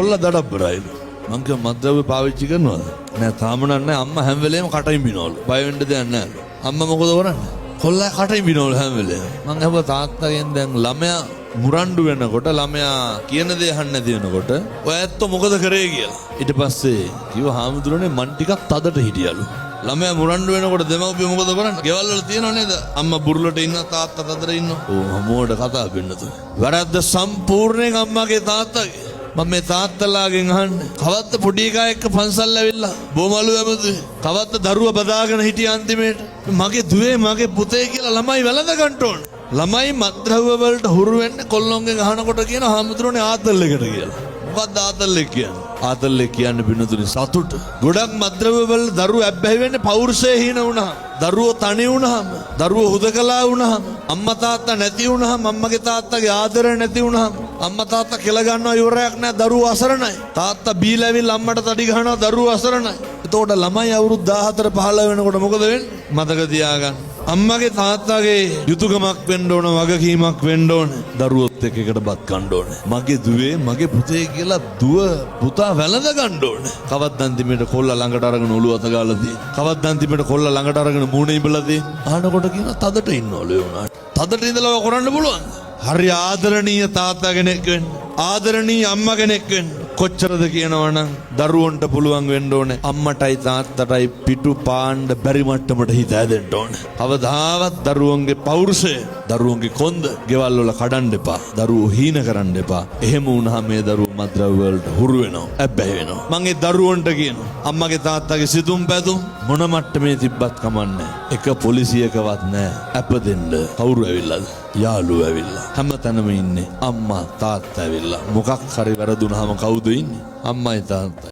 කොල්ල දඩබ්බරයිලු. මං කිව්වා මද්ද්‍රව්‍ය පාවිච්චි කරනවද? නෑ තාම නෑ අම්මා හැම වෙලේම කටින් බිනවලු. බය වෙන්න දෙයක් නෑලු. අම්මා මොකද කරන්නේ? කොල්ලා කටින් බිනවලු හැම වෙලේම. මං අහුවා තාත්තගෙන් දැන් ළමයා මුරණ්ඩු වෙනකොට ළමයා කියන දේ අහන්න නැති වෙනකොට ඔය ඇත්ත මොකද කරේ කියලා. ඊට පස්සේ කිව්වා හාමුදුරනේ මං ටිකක් තදට හිටියලු. ළමයා මුරණ්ඩු වෙනකොට දෙමව්පියෝ මොකද කරන්නේ? ගෙවල් වල තියෙනව නේද? අම්මා බුරුලට ඉන්න තාත්තා තදට ඉන්නවා. ඕ හැමෝට කතා වෙන්නතුනේ. වැරද්ද සම්පූර්ණයෙන් අම්මාගේ තාත්තගේ. මම මේ තාත්තලාගෙන් අහන්නේ කවද්ද පොඩි එකා එක්ක පන්සල් ඇවිල්ලා බොමලු ඇමතුයි කවද්ද දරුවා බදාගෙන හිටිය අන්තිමේට මගේ දුවේ මගේ පුතේ කියලා ළමයි වැළඳ ගන්න ඕන ළමයි මත්ද්‍රව්‍ය වලට හුරු වෙන්නේ කොල්ලොන්ගෙන් අහනකොට කියන හාමුදුරනේ ආතල් එකට කියලා මොකක්ද ආතල් එක කියන්නේ ආතල් එක කියන්නේ බිනතුනි සතුට ගොඩක් මත්ද්‍රව්‍ය වල දරුවෝ ඇබ්බැහි වෙන්නේ පෞරුෂය හීන වුණාම දරුවෝ තනි වුණාම දරුවෝ හුදකලා වුණාම අම්මා තාත්තා නැති වුණාම අම්මගේ තාත්තගේ ආදරය නැති වුණාම අම්මා තාත්තා කෙල ගන්නවා ඉවරයක් නැහැ දරුවෝ අසරණයි තාත්තා බීලා ඇවිල්ලා අම්මට තඩි ගහනවා දරුවෝ අසරණයි එතකොට ළමයි අවුරුදු 14 15 වෙනකොට මොකද වෙන්නේ මතක තියාගන්න අම්මගේ තාත්තගේ යුතුයකමක් වෙන්න ඕන වගකීමක් වෙන්න ඕන දරුවොත් එක්ක එකට බත් කන්න ඕන මගේ දුවේ මගේ පුතේ කියලා දුව පුතා වැළඳ ගන්න ඕන කවද්ද අන්තිමේට කොල්ලා ළඟට අරගෙන ඔළුව අත ගාලා තියෙන කවද්ද අන්තිමේට කොල්ලා ළඟට අරගෙන මූණ ඉඹලා තියෙන අහනකොට කියන තදට ඉන්නවලු ඒ උනාට තදට ඉඳලා ඔය කරන්න පුළුවන් හරි ආදරණීය තාත්තා කෙනෙක් වෙන්න ආදරණීය අම්මා කෙනෙක් වෙන්න කොච්චරද කියනවනම් දරුවන්ට පුළුවන් වෙන්න ඕනේ අම්මටයි තාත්තටයි පිටු පාණ්ඩ බැරි මට්ටමට හිත ඇදෙන්න ඕනේ. කවදාවත් දරුවන්ගේ පෞරුෂය දරුවන්ගේ කොන්ද ගෙවල් වල කඩන්න එපා. දරුවෝ හීන කරන්න එපා. එහෙම වුණාම මේ දරුවෝ මත්ද්‍රව්‍ය වලට හුරු වෙනවා. ඇබ්බැහි වෙනවා. මම ඒ දරුවන්ට කියනවා අම්මගේ තාත්තගේ සිතුම් පැතුම් මොන මට්ටමේ තිබ්බත් කමන්නේ. එක පොලිසියකවත් නැහැ. අප දෙන්න කවුරු ඇවිල්ලාද? යාළුවෝ ඇවිල්ලා. හැමතැනම ඉන්නේ අම්මා තාත්තා ඇවිල්ලා. මොකක් හරි වැරදුනහම කවුද ඉන්නේ? අම්මයි තාත්තයි.